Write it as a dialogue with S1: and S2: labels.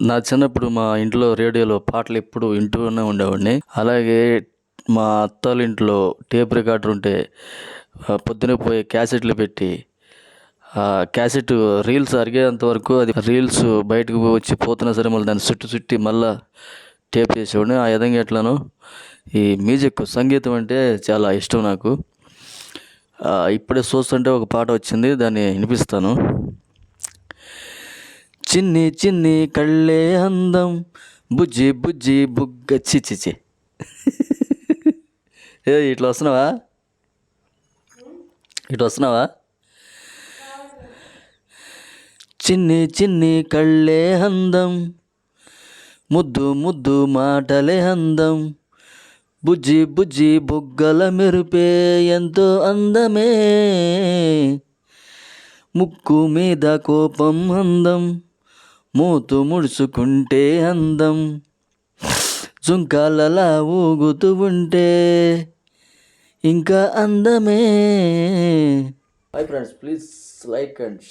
S1: నా చిన్నప్పుడు మా ఇంట్లో రేడియోలో పాటలు ఎప్పుడు వింటూనే ఉండేవాడిని. అలాగే మా అత్తోళ్ళ ఇంట్లో టేప్ రికార్డర్ ఉంటే పొద్దున్నే పోయి క్యాసెట్లు పెట్టి క్యాసెట్ రీల్స్ అరిగేంత వరకు అది రీల్స్ బయటకు వచ్చి పోతున్నా సరే మళ్ళీ దాన్ని చుట్టి మళ్ళీ టేప్ చేసేవాడిని. ఆ విధంగా ఎట్లానో ఈ మ్యూజిక్ సంగీతం అంటే చాలా ఇష్టం నాకు. ఇప్పుడే చూస్తుంటే ఒక పాట వచ్చింది, దాన్ని వినిపిస్తాను. చిన్ని చిన్ని కళ్ళే అందం, బుజ్జి బుజ్జి బుగ్గ చిచిచి. ఇట్లా వస్తున్నావా? చిన్ని చిన్ని కళ్ళే అందం, ముద్దు ముద్దు మాటలే అందం, బుజ్జి బుజ్జి బుగ్గల మెరుపే ఎంతో అందమే, ముక్కు మీద కోపం అందం, మూతు ముడుచుకుంటే అందం, జుంకాలలా ఊగుతూ ఉంటే ఇంకా అందమే. Hi friends, please like and